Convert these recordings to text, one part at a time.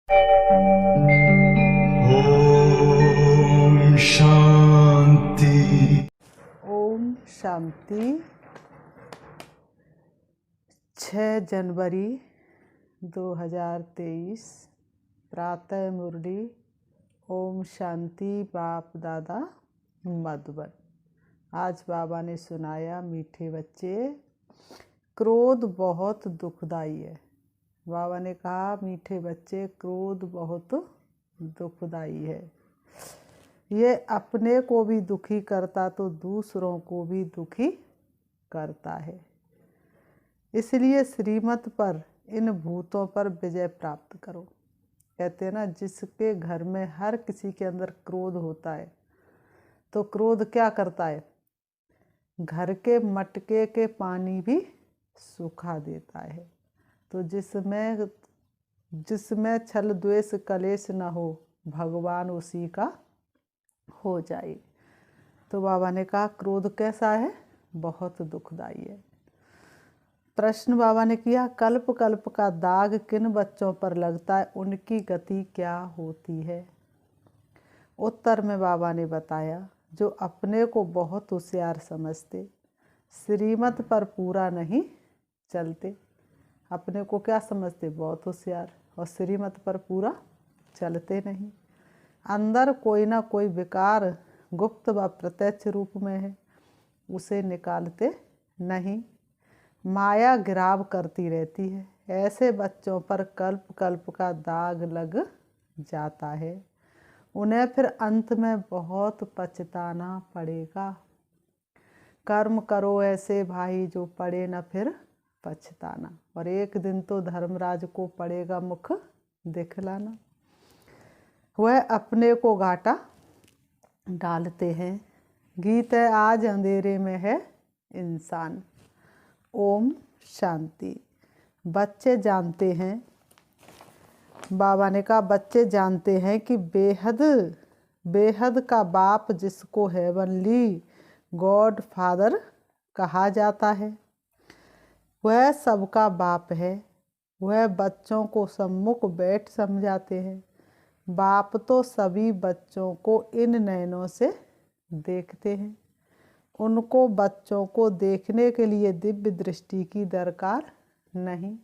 ओम शांति। ओम शांति। 6 जनवरी 2023 प्रातः मुरली। ओम शांति। बाप दादा मधुबन। आज बाबा ने सुनाया, मीठे बच्चे, क्रोध बहुत दुखदाई है। बाबा ने कहा, मीठे बच्चे, क्रोध बहुत दुखदाई है। ये अपने को भी दुखी करता तो दूसरों को भी दुखी करता है। इसलिए श्रीमत पर, इन भूतों पर विजय प्राप्त करो। कहते हैं ना, जिसके घर में हर किसी के अंदर क्रोध होता है तो क्रोध क्या करता है? घर के मटके के पानी भी सुखा देता है। तो जिसमें छल द्वेष कलेश न हो, भगवान उसी का हो जाए। तो बाबा ने कहा, क्रोध कैसा है? बहुत दुखदाई है। प्रश्न बाबा ने किया, कल्प कल्प का दाग किन बच्चों पर लगता है, उनकी गति क्या होती है? उत्तर में बाबा ने बताया, जो अपने को बहुत होशियार समझते, श्रीमत पर पूरा नहीं चलते। अपने को क्या समझते? बहुत होशियार, और श्रीमत पर पूरा चलते नहीं। अंदर कोई ना कोई विकार गुप्त व प्रत्यक्ष रूप में है, उसे निकालते नहीं। माया गिराव करती रहती है। ऐसे बच्चों पर कल्प कल्प का दाग लग जाता है। उन्हें फिर अंत में बहुत पछताना पड़ेगा। कर्म करो ऐसे भाई, जो पड़े न फिर पछताना। और एक दिन तो धर्मराज को पड़ेगा मुख दिखलाना। वह अपने को घाटा डालते हैं। गीत है, आज अंधेरे में है इंसान। ओम शांति। बच्चे जानते हैं, बाबा ने कहा, बच्चे जानते हैं कि बेहद का बाप, जिसको हेवनली गॉड फादर कहा जाता है, वह सबका बाप है। वह बच्चों को सम्मुख बैठ समझाते हैं। बाप तो सभी बच्चों को इन नयनों से देखते हैं। उनको बच्चों को देखने के लिए दिव्य दृष्टि की दरकार नहीं।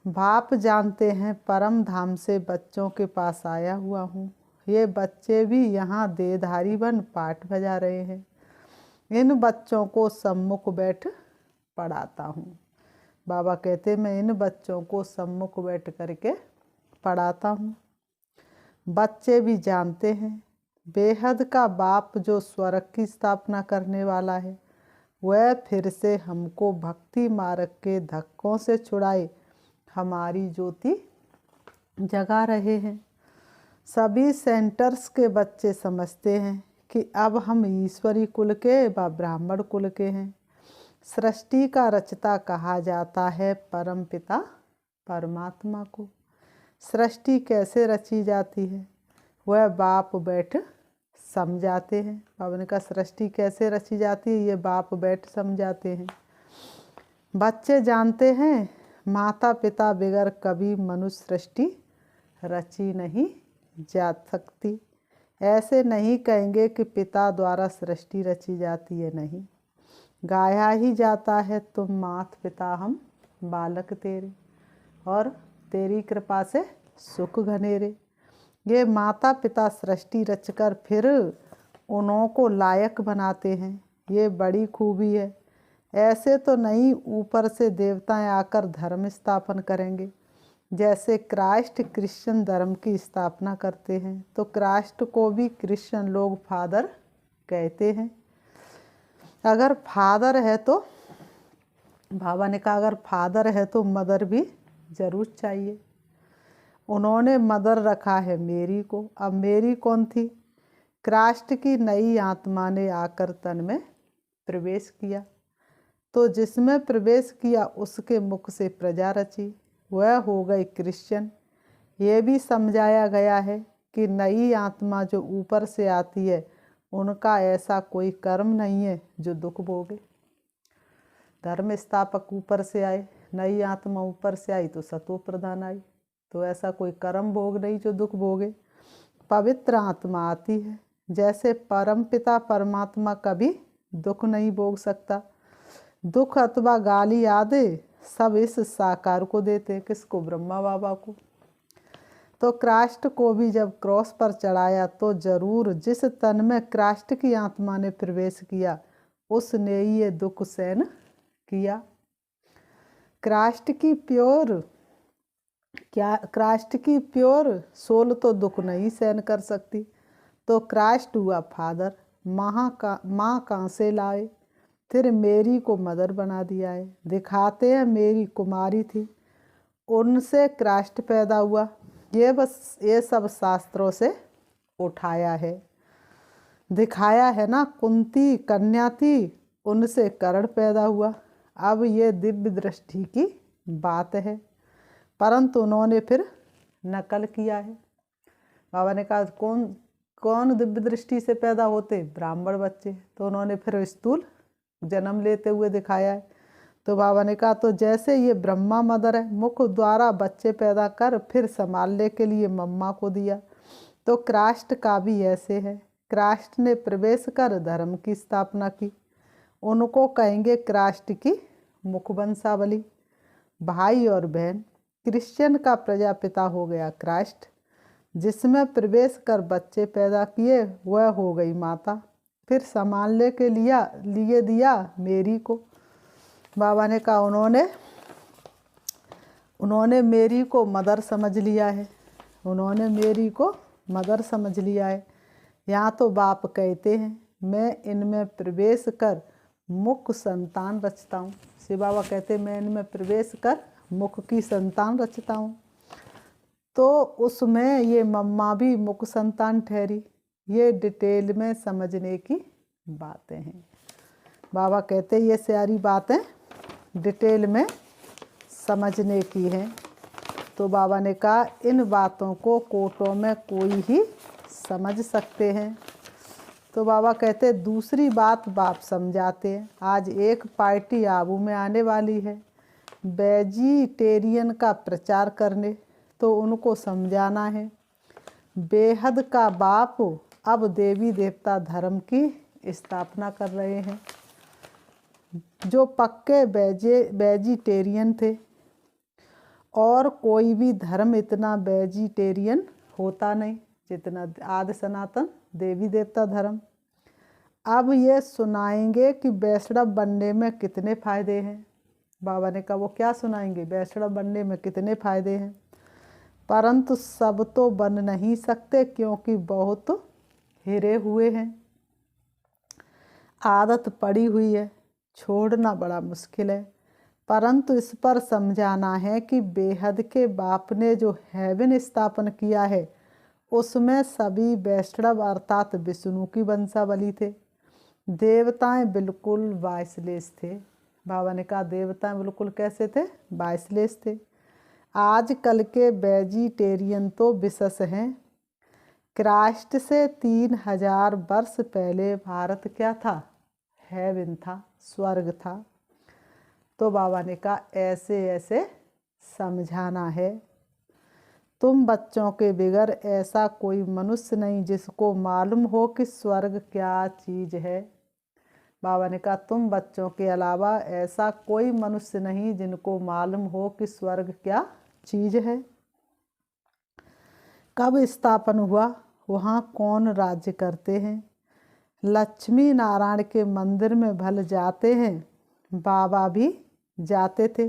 बाप जानते हैं, परम धाम से बच्चों के पास आया हुआ हूँ। ये बच्चे भी यहाँ देहधारी बन पाठ बजा रहे हैं। इन बच्चों को सम्मुख बैठ पढ़ाता हूँ। बाबा कहते, मैं इन बच्चों को सम्मुख बैठ करके पढ़ाता हूँ। बच्चे भी जानते हैं, बेहद का बाप, जो स्वर्ग की स्थापना करने वाला है, वह फिर से हमको भक्ति मार्ग के धक्कों से छुड़ाए हमारी ज्योति जगा रहे हैं। सभी सेंटर्स के बच्चे समझते हैं कि अब हम ईश्वरी कुल के व ब्राह्मण कुल के हैं। सृष्टि का रचता कहा जाता है परम पिता परमात्मा को। सृष्टि कैसे रची जाती है, वह बाप बैठ समझाते हैं। बाबा ने कहा, सृष्टि कैसे रची जाती है, ये बाप बैठ समझाते हैं। बच्चे जानते हैं, माता पिता बगैर कभी मनुष्य सृष्टि रची नहीं जा सकती। ऐसे नहीं कहेंगे कि पिता द्वारा सृष्टि रची जाती है, नहीं। गाया ही जाता है, तुम मात पिता हम बालक तेरे, और तेरी कृपा से सुख घनेरे। ये माता पिता सृष्टि रचकर फिर उन्हों को लायक बनाते हैं। ये बड़ी खूबी है। ऐसे तो नहीं ऊपर से देवताएं आकर धर्म स्थापन करेंगे। जैसे क्राइस्ट क्रिश्चियन धर्म की स्थापना करते हैं, तो क्राइस्ट को भी क्रिश्चियन लोग फादर कहते हैं। अगर फादर है तो, बाबा ने कहा, अगर फादर है तो मदर भी जरूर चाहिए। उन्होंने मदर रखा है मेरी को। अब मेरी कौन थी? क्राइस्ट की नई आत्मा ने आकर तन में प्रवेश किया। तो जिसमें प्रवेश किया उसके मुख से प्रजा रची, वह हो गई क्रिश्चियन। ये भी समझाया गया है कि नई आत्मा जो ऊपर से आती है, उनका ऐसा कोई कर्म नहीं है जो दुख भोगे। धर्म स्थापक ऊपर से आए, नई आत्मा ऊपर से आई तो सतो प्रधान आई। तो ऐसा कोई कर्म भोग नहीं जो दुख भोगे। पवित्र आत्मा आती है, जैसे परमपिता परमात्मा कभी दुख नहीं भोग सकता। दुख अथवा गाली आदि सब इस साकार को देते। किसको? ब्रह्मा बाबा को। तो क्रास्ट को भी जब क्रॉस पर चढ़ाया तो जरूर जिस तन में क्रास्ट की आत्मा ने प्रवेश किया उसने ये दुख सहन किया। क्रास्ट की प्योर सोल तो दुख नहीं सहन कर सकती। तो क्रास्ट हुआ फादर, माँ कहाँ से लाए, फिर मेरी को मदर बना दिया है। दिखाते हैं मेरी कुमारी थी, उनसे क्रास्ट पैदा हुआ। ये सब शास्त्रों से उठाया है, दिखाया है ना। कुंती कन्या थी, उनसे कर्ण पैदा हुआ। अब ये दिव्य दृष्टि की बात है, परंतु उन्होंने फिर नकल किया है। बाबा ने कहा कौन दिव्य दृष्टि से पैदा होते? ब्राह्मण बच्चे। तो उन्होंने फिर स्थूल जन्म लेते हुए दिखाया है। तो बाबा ने कहा तो जैसे ये ब्रह्मा मदर है, मुख द्वारा बच्चे पैदा कर फिर संभालने के लिए मम्मा को दिया, तो क्रास्ट का भी ऐसे है। क्रास्ट ने प्रवेश कर धर्म की स्थापना की, उनको कहेंगे क्रास्ट की मुख वंशावली। भाई और बहन, क्रिश्चियन का प्रजापिता हो गया क्रास्ट, जिसमें प्रवेश कर बच्चे पैदा किए वह हो गई माता, फिर संभालने के लिए दिया मेरी को। बाबा ने कहा उन्होंने मेरी को मदर समझ लिया है, उन्होंने मेरी को मदर समझ लिया है। यहाँ तो बाप कहते हैं मैं इनमें प्रवेश कर मुख संतान रचता हूँ। शिव बाबा कहते हैं मैं इनमें प्रवेश कर मुख की संतान रचता हूँ। तो उसमें ये मम्मा भी मुख संतान ठहरी। ये डिटेल में समझने की बातें हैं। बाबा कहते हैं ये सारी बातें डिटेल में समझने की हैं। तो बाबा ने कहा इन बातों को कोटों में कोई ही समझ सकते हैं। तो बाबा कहते दूसरी बात बाप समझाते हैं। आज एक पार्टी आबू में आने वाली है वेजिटेरियन का प्रचार करने, तो उनको समझाना है बेहद का बाप अब देवी देवता धर्म की स्थापना कर रहे हैं। जो पक्के वेजिटेरियन थे, और कोई भी धर्म इतना वेजिटेरियन होता नहीं जितना आदि सनातन देवी देवता धर्म। अब ये सुनाएंगे कि वैष्णव बनने में कितने फ़ायदे हैं। बाबा ने कहा वो क्या सुनाएंगे? वैष्णव बनने में कितने फ़ायदे हैं, परंतु सब तो बन नहीं सकते क्योंकि बहुत हिरे हुए हैं, आदत पड़ी हुई है, छोड़ना बड़ा मुश्किल है। परंतु इस पर समझाना है कि बेहद के बाप ने जो हेवन स्थापन किया है उसमें सभी वैष्णव अर्थात विष्णु की वंशावली थे। देवताएं बिल्कुल वाइसलेस थे। बाबा ने कहा देवताएं बिल्कुल कैसे थे? वाइसलेस थे। आजकल के वेजिटेरियन तो विशेष हैं। क्राइस्ट से 3000 वर्ष पहले भारत क्या था? हेवन था, स्वर्ग था। तो बाबा ने कहा ऐसे ऐसे समझाना है। तुम बच्चों के बिगर ऐसा कोई मनुष्य नहीं जिसको मालूम हो कि स्वर्ग क्या चीज़ है। बाबा ने कहा तुम बच्चों के अलावा ऐसा कोई मनुष्य नहीं जिनको मालूम हो कि स्वर्ग क्या चीज़ है। कब स्थापन हुआ, वहाँ कौन राज्य करते हैं। लक्ष्मी नारायण के मंदिर में भल जाते हैं, बाबा भी जाते थे।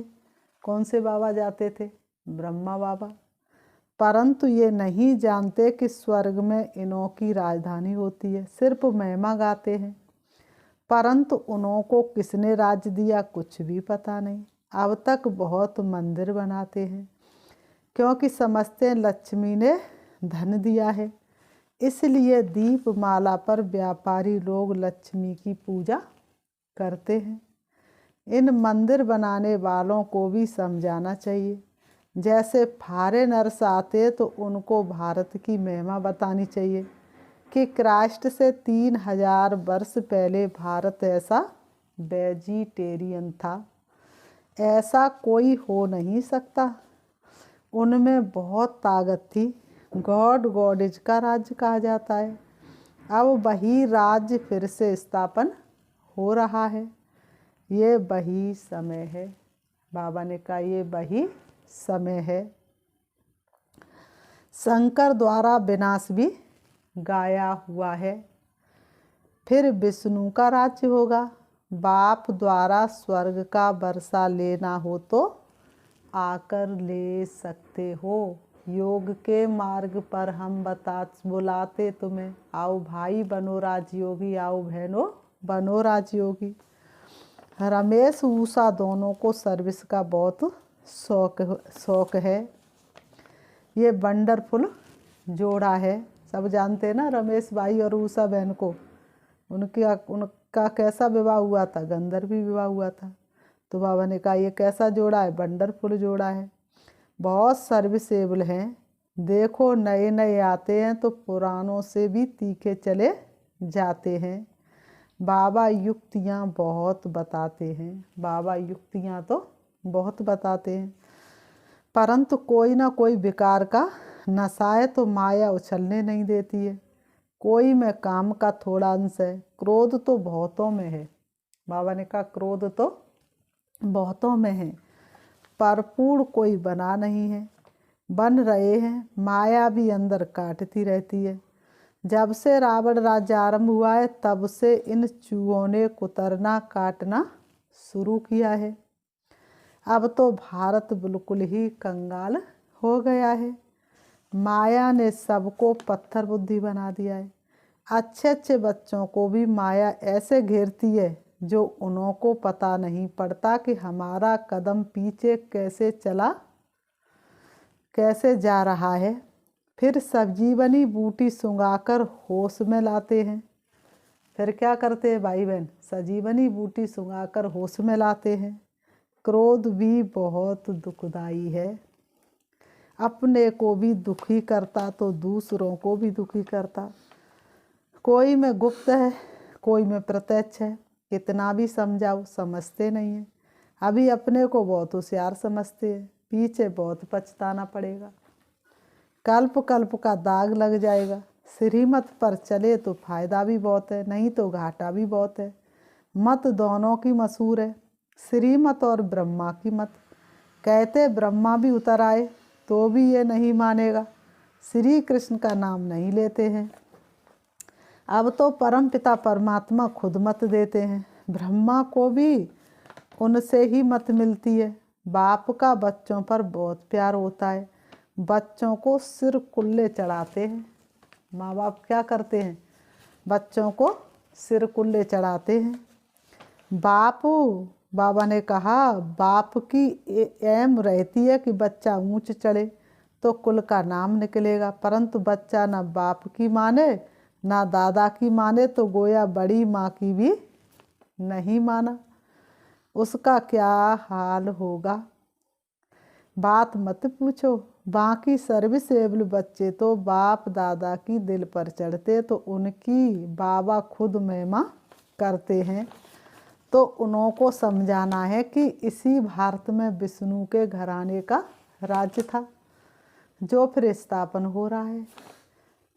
कौन से बाबा जाते थे? ब्रह्मा बाबा। परंतु ये नहीं जानते कि स्वर्ग में इनों की राजधानी होती है। सिर्फ महिमा गाते हैं, परंतु उन्हों को किसने राज्य दिया कुछ भी पता नहीं। अब तक बहुत मंदिर बनाते हैं क्योंकि समझते हैं लक्ष्मी ने धन दिया है, इसलिए दीपमाला पर व्यापारी लोग लक्ष्मी की पूजा करते हैं। इन मंदिर बनाने वालों को भी समझाना चाहिए। जैसे फॉरेनर्स आते तो उनको भारत की महिमा बतानी चाहिए कि क्राइस्ट से 3000 वर्ष पहले भारत ऐसा वेजिटेरियन था, ऐसा कोई हो नहीं सकता। उनमें बहुत ताकत थी। गॉड गॉडेज का राज्य कहा जाता है। अब वही राज्य फिर से स्थापन हो रहा है। ये वही समय है। बाबा ने कहा ये वही समय है। शंकर द्वारा विनाश भी गाया हुआ है। फिर विष्णु का राज्य होगा। बाप द्वारा स्वर्ग का वर्षा लेना हो तो आकर ले सकते हो। योग के मार्ग पर हम बुलाते तुम्हें, आओ भाई बनो राजयोगी, आओ बहनों बनो राजयोगी। रमेश उषा दोनों को सर्विस का बहुत शौक है। ये वंडरफुल जोड़ा है। सब जानते हैं ना रमेश भाई और उषा बहन को। उनका कैसा विवाह हुआ था? गंधर्वी विवाह हुआ था। तो बाबा ने कहा ये कैसा जोड़ा है? वंडरफुल जोड़ा है। बहुत सर्विसेबल हैं। देखो नए नए आते हैं तो पुरानों से भी तीखे चले जाते हैं। बाबा युक्तियाँ बहुत बताते हैं। बाबा युक्तियाँ तो बहुत बताते हैं, परंतु कोई ना कोई विकार का नशा है तो माया उछलने नहीं देती है। कोई में काम का थोड़ा अंश है। क्रोध तो बहुतों में है। बाबा ने कहा क्रोध तो बहुतों में है, परिपूर्ण कोई बना नहीं है। बन रहे हैं। माया भी अंदर काटती रहती है। जब से रावण राज्य आरंभ हुआ है तब से इन चूहों ने कुतरना काटना शुरू किया है। अब तो भारत बिल्कुल ही कंगाल हो गया है। माया ने सबको पत्थर बुद्धि बना दिया है। अच्छे अच्छे बच्चों को भी माया ऐसे घेरती है जो उन्हों को पता नहीं पड़ता कि हमारा कदम पीछे कैसे जा रहा है। फिर सजीवनी बूटी सुंघाकर होश में लाते हैं। फिर क्या करते हैं भाई बहन? सजीवनी बूटी सुंघाकर होश में लाते हैं। क्रोध भी बहुत दुखदाई है। अपने को भी दुखी करता तो दूसरों को भी दुखी करता। कोई में गुप्त है, कोई में प्रत्यक्ष है। कितना भी समझाओ समझते नहीं है। अभी अपने को बहुत होशियार समझते हैं, पीछे बहुत पछताना पड़ेगा। कल्प कल्प का दाग लग जाएगा। श्रीमत पर चले तो फायदा भी बहुत है, नहीं तो घाटा भी बहुत है। मत दोनों की मशहूर है, श्रीमत और ब्रह्मा की मत। कहते ब्रह्मा भी उतर आए तो भी ये नहीं मानेगा। श्री कृष्ण का नाम नहीं लेते हैं। अब तो परमपिता परमात्मा खुद मत देते हैं। ब्रह्मा को भी उनसे ही मत मिलती है। बाप का बच्चों पर बहुत प्यार होता है। बच्चों को सिर कुल्ले चढ़ाते हैं। माँ बाप क्या करते हैं? बच्चों को सिर कुल्ले चढ़ाते हैं। बाबा ने कहा बाप की एम रहती है कि बच्चा ऊंच चढ़े तो कुल का नाम निकलेगा, परंतु बच्चा ना बाप की माने ना दादा की माने तो गोया बड़ी माँ की भी नहीं माना, उसका क्या हाल होगा? बात मत पूछो। बाकी सर्विसेबल बच्चे तो बाप दादा की दिल पर चढ़ते तो उनकी बाबा खुद महिमा करते हैं। तो उन्हों को समझाना है कि इसी भारत में विष्णु के घराने का राज्य था जो फिर स्थापन हो रहा है।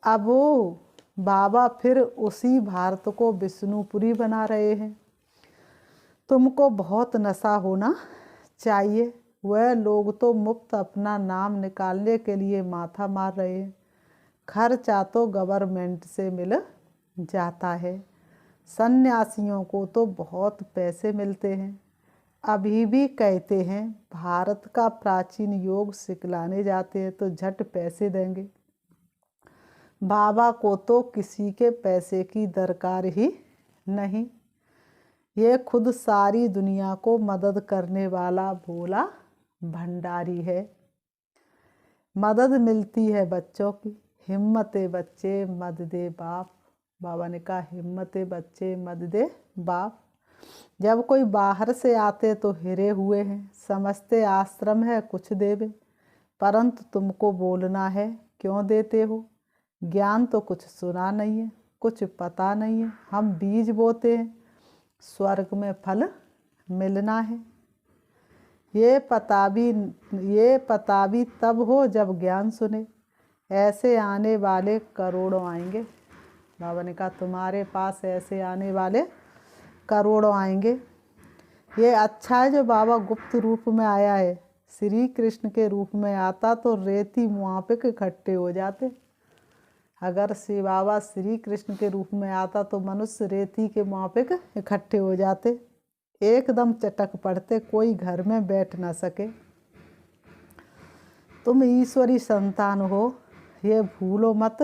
अब वो बाबा फिर उसी भारत को विष्णुपुरी बना रहे हैं। तुमको बहुत नशा होना चाहिए। वह लोग तो मुफ्त अपना नाम निकालने के लिए माथा मार रहे हैं। खर्चा तो गवर्नमेंट से मिल जाता है। सन्यासियों को तो बहुत पैसे मिलते हैं। अभी भी कहते हैं भारत का प्राचीन योग सिखलाने जाते हैं तो झट पैसे देंगे। बाबा को तो किसी के पैसे की दरकार ही नहीं। ये खुद सारी दुनिया को मदद करने वाला भोला भंडारी है। मदद मिलती है बच्चों की। हिम्मते बच्चे मद दे बाप। बाबा ने कहा हिम्मते बच्चे मद दे बाप। जब कोई बाहर से आते तो हिरे हुए हैं, समझते आश्रम है कुछ देवे, परंतु तुमको बोलना है क्यों देते हो? ज्ञान तो कुछ सुना नहीं है, कुछ पता नहीं है। हम बीज बोते हैं, स्वर्ग में फल मिलना है। ये पता भी तब हो जब ज्ञान सुने, ऐसे आने वाले करोड़ों आएंगे। बाबा ने कहा तुम्हारे पास ऐसे आने वाले करोड़ों आएंगे। ये अच्छा है जो बाबा गुप्त रूप में आया है। श्री कृष्ण के रूप में आता तो रेती मुँह पे इकट्ठे हो जाते। अगर श्री बाबा श्री कृष्ण के रूप में आता तो मनुष्य रेती के मुँह पे इकट्ठे हो जाते, एकदम चटक पड़ते, कोई घर में बैठ ना सके। तुम ईश्वरी संतान हो, ये भूलो मत।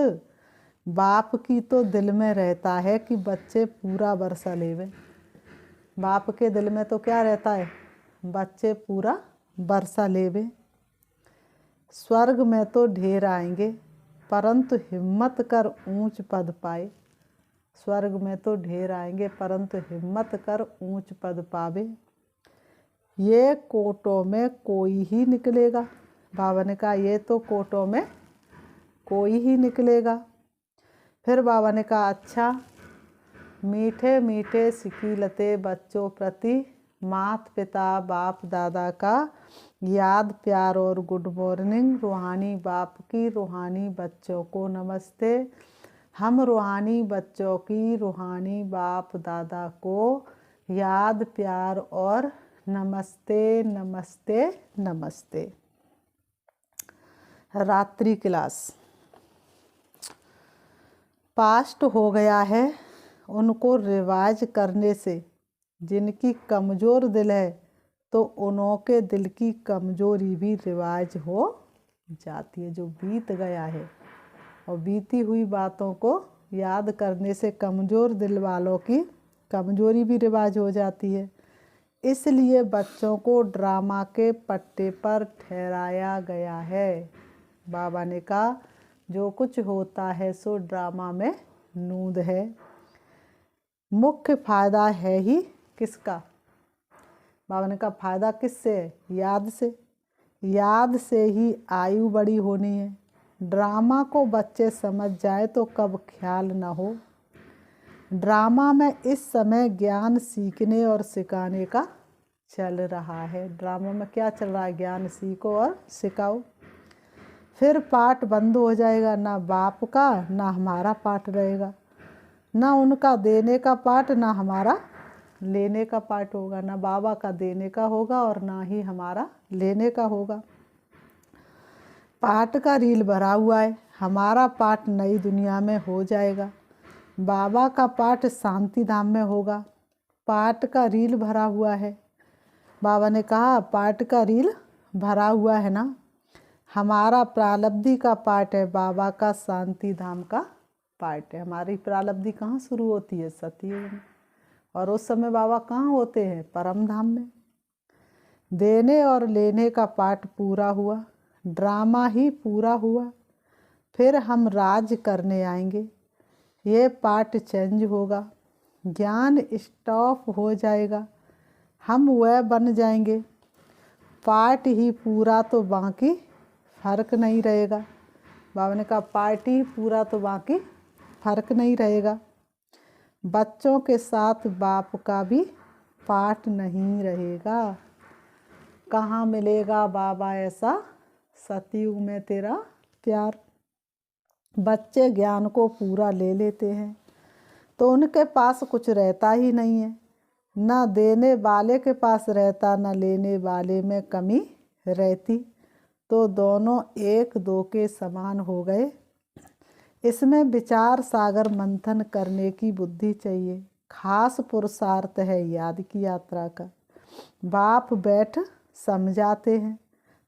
बाप की तो दिल में रहता है कि बच्चे पूरा वर्षा लेवे। बाप के दिल में तो क्या रहता है? बच्चे पूरा वर्षा लेवे। स्वर्ग में तो ढेर आएंगे, परंतु हिम्मत कर ऊंच पद पाए। स्वर्ग में तो ढेर आएंगे, परंतु हिम्मत कर ऊंच पद पावे। ये कोटों में कोई ही निकलेगा। बाबा ने कहा ये तो कोटों में कोई ही निकलेगा। फिर बाबा ने कहा अच्छा, मीठे मीठे सिकीलते बच्चों प्रति माता पिता बाप दादा का याद प्यार और गुड मॉर्निंग। रूहानी बाप की रूहानी बच्चों को नमस्ते। हम रूहानी बच्चों की रूहानी बाप दादा को याद प्यार और नमस्ते नमस्ते नमस्ते। रात्रि क्लास पास्ट हो गया है, उनको रिवाज करने से जिनकी कमज़ोर दिल है तो उन्हों के दिल की कमज़ोरी भी रिवाज हो जाती है। जो बीत गया है और बीती हुई बातों को याद करने से कमज़ोर दिल वालों की कमज़ोरी भी रिवाज हो जाती है। इसलिए बच्चों को ड्रामा के पट्टे पर ठहराया गया है। बाबा ने कहा जो कुछ होता है सो ड्रामा में नूंद है। मुख्य फ़ायदा है ही किसका? बाबा ने कहा फ़ायदा किससे है? याद से। याद से ही आयु बड़ी होनी है। ड्रामा को बच्चे समझ जाए तो कब ख्याल न हो। ड्रामा में इस समय ज्ञान सीखने और सिखाने का चल रहा है। ड्रामा में क्या चल रहा है? ज्ञान सीखो और सिखाओ। फिर पाठ बंद हो जाएगा, ना बाप का ना हमारा पाठ रहेगा, ना उनका देने का पाठ ना हमारा लेने का पाठ होगा। ना बाबा का देने का होगा और ना ही हमारा लेने का होगा। पाठ का रील भरा हुआ है, हमारा पाठ नई दुनिया में हो जाएगा। बाबा का पाठ शांति धाम में होगा। पाठ का रील भरा हुआ है। बाबा ने कहा पाठ का रील भरा हुआ है ना। हमारा प्रालब्धि का पाठ है, बाबा का शांति धाम का पाठ है। हमारी प्रालब्धि कहाँ शुरू होती है? सतयुग में। और उस समय बाबा कहाँ होते हैं? परम धाम में। देने और लेने का पाठ पूरा हुआ, ड्रामा ही पूरा हुआ। फिर हम राज करने आएंगे। ये पाठ चेंज होगा, ज्ञान स्टॉप हो जाएगा, हम वह बन जाएंगे। पाठ ही पूरा तो बाकी फर्क नहीं रहेगा। बाबा ने कहा पाठ ही पूरा तो बाकी फर्क नहीं रहेगा। बच्चों के साथ बाप का भी पाठ नहीं रहेगा। कहाँ मिलेगा बाबा ऐसा? सतयुग में तेरा प्यार। बच्चे ज्ञान को पूरा ले लेते हैं तो उनके पास कुछ रहता ही नहीं है। ना देने वाले के पास रहता, ना लेने वाले में कमी रहती, तो दोनों एक दो के समान हो गए। इसमें विचार सागर मंथन करने की बुद्धि चाहिए। खास पुरुषार्थ है याद की यात्रा का। बाप बैठ समझाते हैं,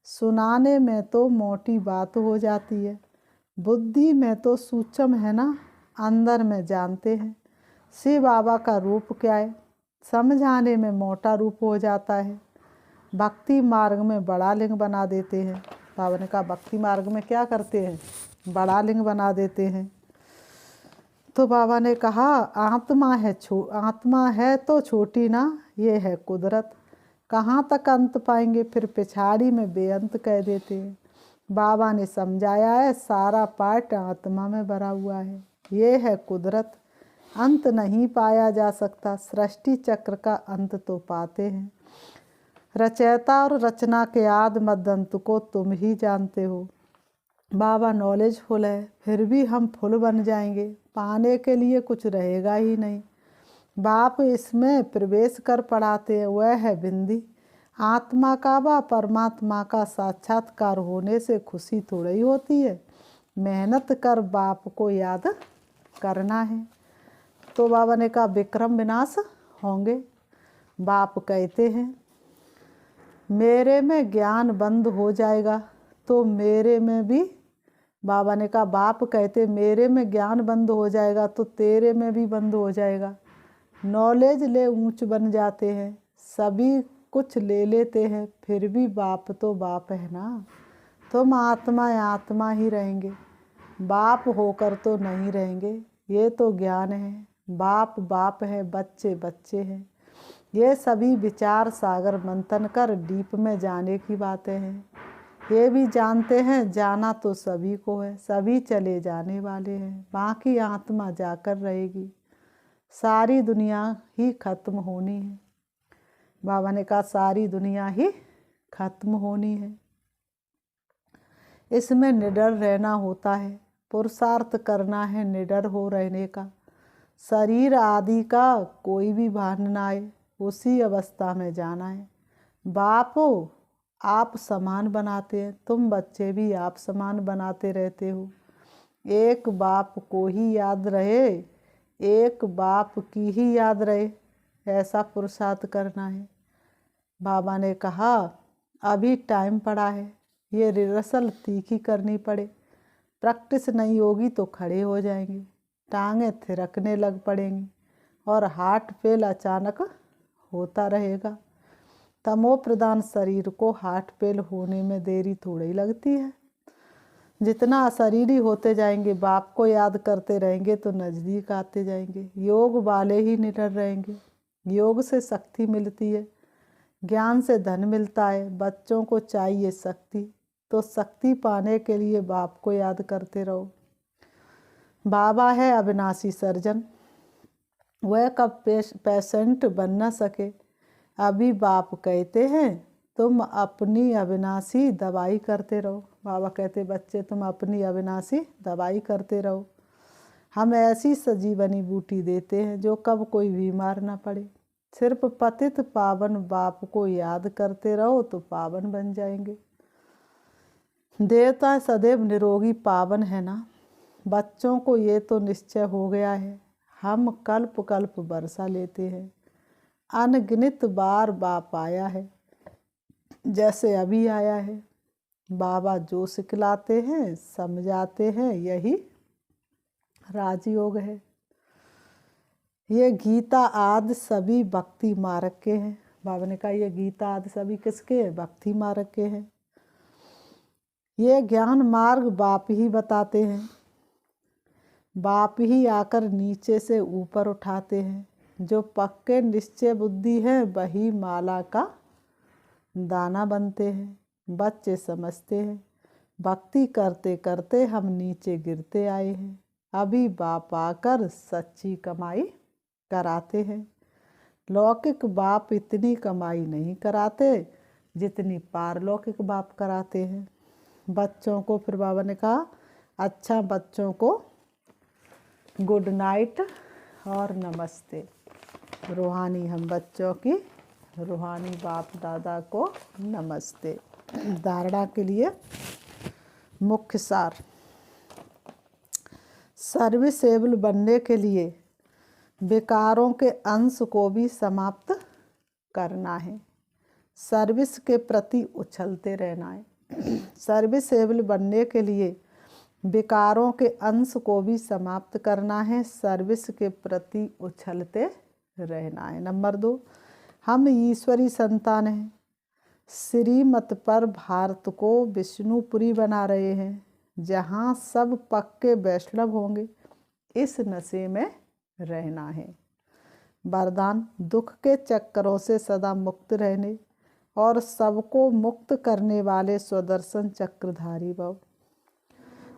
सुनाने में तो मोटी बात हो जाती है, बुद्धि में तो सूक्ष्म है ना, अंदर में जानते हैं। शिव बाबा का रूप क्या है? समझाने में मोटा रूप हो जाता है। भक्ति मार्ग में बड़ा लिंग बना देते हैं। बाबा ने कहा भक्ति मार्ग में क्या करते हैं? बड़ा लिंग बना देते हैं। तो बाबा ने कहा आत्मा है तो छोटी ना, ये है कुदरत, कहाँ तक अंत पाएंगे? फिर पिछाड़ी में बेअंत कह देते हैं। बाबा ने समझाया है सारा पाठ आत्मा में भरा हुआ है, ये है कुदरत, अंत नहीं पाया जा सकता। सृष्टि चक्र का अंत तो पाते हैं, रचयिता और रचना के आदि मद्दंत को तुम ही जानते हो। बाबा नॉलेजफुल है, फिर भी हम फुल बन जाएंगे, पाने के लिए कुछ रहेगा ही नहीं। बाप इसमें प्रवेश कर पढ़ाते हैं, वह है बिंदी। आत्मा का व परमात्मा का साक्षात्कार होने से खुशी थोड़ी ही होती है। मेहनत कर बाप को याद करना है। तो बाबा ने कहा विक्रम विनाश होंगे। बाप कहते हैं मेरे में ज्ञान बंद हो जाएगा तो मेरे में भी, बाबा ने कहा बाप कहते मेरे में ज्ञान बंद हो जाएगा तो तेरे में भी बंद हो जाएगा। नॉलेज ले ऊंच बन जाते हैं, सभी कुछ ले लेते हैं, फिर भी बाप तो बाप है ना। तुम आत्मा आत्मा ही रहेंगे, बाप होकर तो नहीं रहेंगे। ये तो ज्ञान है। बाप बाप है, बच्चे बच्चे हैं। ये सभी विचार सागर मंथन कर डीप में जाने की बातें हैं। ये भी जानते हैं जाना तो सभी को है, सभी चले जाने वाले हैं, बाकी आत्मा जाकर रहेगी। सारी दुनिया ही खत्म होनी है। बाबा ने कहा सारी दुनिया ही खत्म होनी है। इसमें निडर रहना होता है, पुरुषार्थ करना है निडर हो रहने का। शरीर आदि का कोई भी भान न आए, उसी अवस्था में जाना है। बाप आप समान बनाते हैं, तुम बच्चे भी आप समान बनाते रहते हो। एक बाप को ही याद रहे, एक बाप की ही याद रहे, ऐसा पुरुषार्थ करना है। बाबा ने कहा अभी टाइम पड़ा है, ये रिहर्सल तीखी करनी पड़े। प्रैक्टिस नहीं होगी तो खड़े हो जाएंगे, टांगें थिरकने लग पड़ेंगी और हार्ट फेल अचानक होता रहेगा। तमो प्रधान शरीर को हार्ट फेल होने में देरी थोड़ी लगती है। जितना अशरीरी होते जाएंगे, बाप को याद करते रहेंगे तो नज़दीक आते जाएंगे। योग वाले ही निडर रहेंगे। योग से शक्ति मिलती है, ज्ञान से धन मिलता है। बच्चों को चाहिए शक्ति, तो शक्ति पाने के लिए बाप को याद करते रहो। बाबा है अविनाशी सर्जन, वह कब पेशेंट बन न सके। अभी बाप कहते हैं तुम अपनी अविनाशी दवाई करते रहो। बाबा कहते बच्चे तुम अपनी अविनाशी दवाई करते रहो। हम ऐसी सजीवनी बूटी देते हैं जो कब कोई बीमार ना पड़े। सिर्फ पतित पावन बाप को याद करते रहो तो पावन बन जाएंगे। देवता सदैव निरोगी पावन है ना। बच्चों को ये तो निश्चय हो गया है, हम कल्प कल्प वर्षा लेते हैं। अनगिनत बार बाप आया है, जैसे अभी आया है। बाबा जो सिखलाते हैं समझाते हैं, यही राजयोग है। ये गीता आदि सभी भक्ति मार्ग के हैं। बाबा ने कहा ये गीता आदि सभी किसके हैं? भक्ति मार्ग के हैं। ये ज्ञान मार्ग बाप ही बताते हैं, बाप ही आकर नीचे से ऊपर उठाते हैं। जो पक्के निश्चय बुद्धि है वही माला का दाना बनते हैं। बच्चे समझते हैं भक्ति करते करते हम नीचे गिरते आए हैं, अभी बाप आकर सच्ची कमाई कराते हैं। लौकिक बाप इतनी कमाई नहीं कराते जितनी पारलौकिक बाप कराते हैं। बच्चों को फिर बाबा ने कहा अच्छा, बच्चों को गुड नाइट और नमस्ते। रूहानी हम बच्चों की रूहानी बाप दादा को नमस्ते। धारणा के लिए मुख्य सार, सर्विसेबल बनने के लिए विकारों के अंश को भी समाप्त करना है, सर्विस के प्रति उछलते रहना है। सर्विसेबल बनने के लिए विकारों के अंश को भी समाप्त करना है, सर्विस के प्रति उछलते रहना है। नंबर 2, हम ईश्वरी संतान हैं, श्रीमत पर भारत को विष्णुपुरी बना रहे हैं, जहाँ सब पक्के वैष्णव होंगे। इस नशे में रहना है। वरदान, दुख के चक्करों से सदा मुक्त रहने और सबको मुक्त करने वाले स्वदर्शन चक्रधारी भव।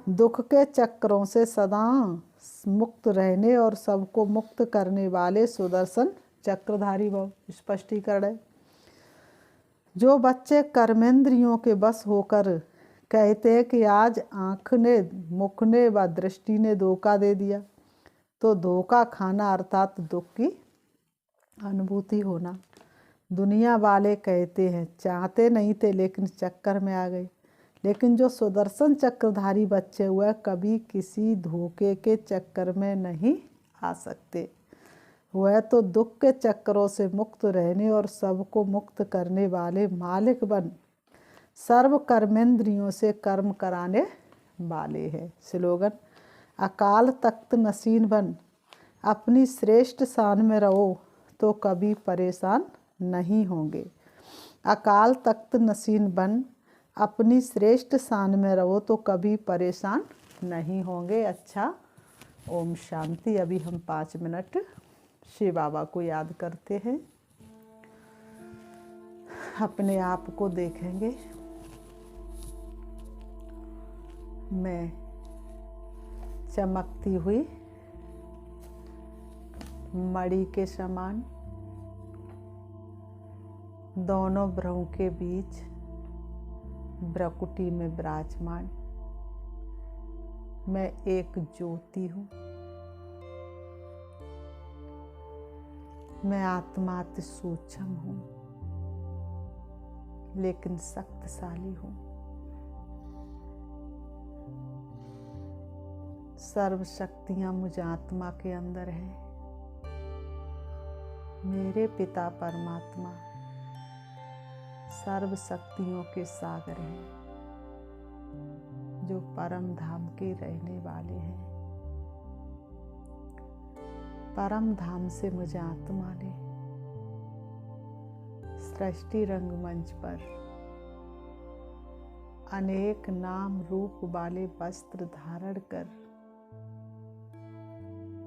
दुख के चक्करों से सदा मुक्त रहने और सबको मुक्त करने वाले सुदर्शन चक्रधारी भव। स्पष्टीकरण है, जो बच्चे कर्मेंद्रियों के बस होकर कहते हैं कि आज आँख ने, मुख ने व दृष्टि ने धोखा दे दिया, तो धोखा खाना अर्थात दुख की अनुभूति होना। दुनिया वाले कहते हैं चाहते नहीं थे लेकिन चक्कर में आ गए, लेकिन जो सुदर्शन चक्रधारी बच्चे हुए कभी किसी धोखे के चक्कर में नहीं आ सकते। वह तो दुख के चक्करों से मुक्त रहने और सबको मुक्त करने वाले मालिक बन सर्व कर्मेंद्रियों से कर्म कराने वाले हैं। स्लोगन: अकाल तख्त नसीन बन अपनी श्रेष्ठ शान में रहो तो कभी परेशान नहीं होंगे। अकाल तख्त नसीन बन अपनी श्रेष्ठ शान में रहो तो कभी परेशान नहीं होंगे। अच्छा, ओम शांति। अभी हम 5 मिनट शिव बाबा को याद करते हैं, अपने आप को देखेंगे। मैं चमकती हुई मणि के समान दोनों भ्रुओं के बीच भ्रकुटी में विराजमान मैं एक ज्योति हूँ। मैं आत्मा अति सूक्ष्म हूँ लेकिन शक्तिशाली हूँ। सर्व शक्तियाँ मुझ आत्मा के अंदर हैं। मेरे पिता परमात्मा सर्व शक्तियों के सागर हैं, जो परम धाम के रहने वाले हैं। परम धाम से मुझे आत्मा ने सृष्टि रंगमंच पर अनेक नाम रूप वाले वस्त्र धारण कर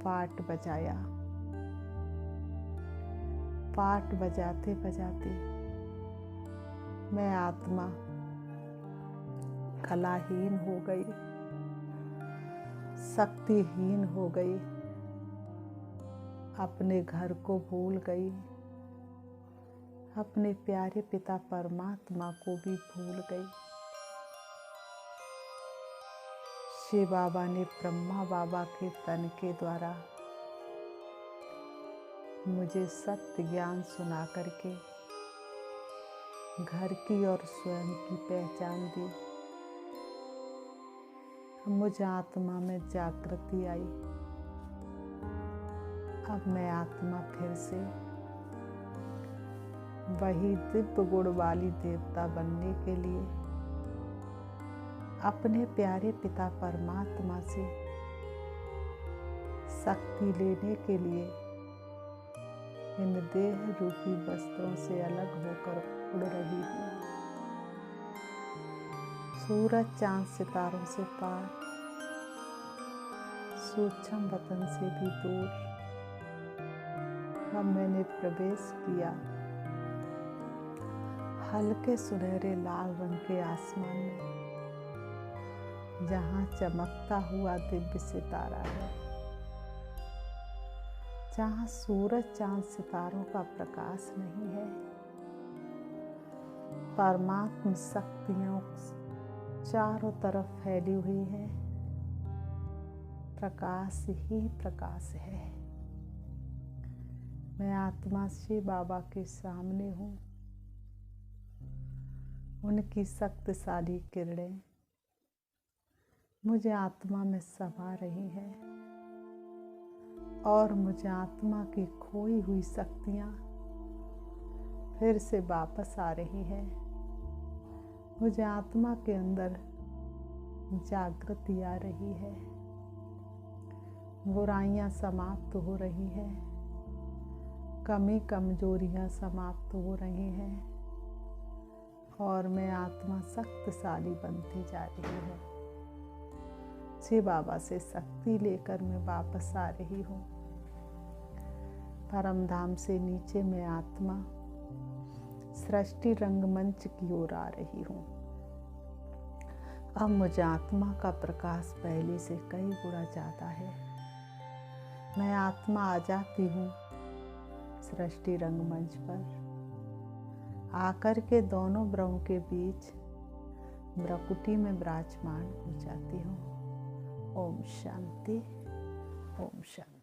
पाट बजाया। पाट बजाते बजाते मैं आत्मा कलाहीन हो गई, शक्तिहीन हो गई, अपने घर को भूल गई, अपने प्यारे पिता परमात्मा को भी भूल गई। शिव बाबा ने ब्रह्मा बाबा के तन के द्वारा मुझे सत्य ज्ञान सुना करके घर की और स्वयं की पहचान दी। मुझ आत्मा में जागृति आई। अब मैं आत्मा फिर से वही दिव्य गुण वाली देवता बनने के लिए अपने प्यारे पिता परमात्मा से शक्ति लेने के लिए इन देह रूपी वस्त्रों से अलग होकर उड़ रही हूँ। सूरज चांद सितारों से पार, सूक्ष्म वतन से भी दूर, अब मैंने प्रवेश किया हल्के सुनहरे लाल रंग के आसमान में, जहाँ चमकता हुआ दिव्य सितारा है, जहाँ सूरज चांद सितारों का प्रकाश नहीं है। परमात्म शक्तियाँ चारों तरफ फैली हुई है, प्रकाश ही प्रकाश है। मैं आत्मा शिव बाबा के सामने हूँ। उनकी शक्तिशाली किरणें मुझे आत्मा में समा रही है और मुझे आत्मा की खोई हुई शक्तियाँ फिर से वापस आ रही है। मुझे आत्मा के अंदर जागृति आ रही है, बुराइयाँ समाप्त हो रही है, कमी कमजोरियाँ समाप्त हो रही हैं और मैं आत्मा शक्तिशाली बनती जा रही है। शिव बाबा से शक्ति लेकर मैं वापस आ रही हूँ। परम धाम से नीचे मैं आत्मा सृष्टि रंगमंच की ओर आ रही हूँ। अब मुझे आत्मा का प्रकाश पहले से कई गुना ज़्यादा है। मैं आत्मा आ जाती हूँ सृष्टि रंगमंच पर। आकर के दोनों ब्रह्म के बीच भ्रकुटी में विराजमान हो जाती हूँ। ओम शांति, ओम शांति।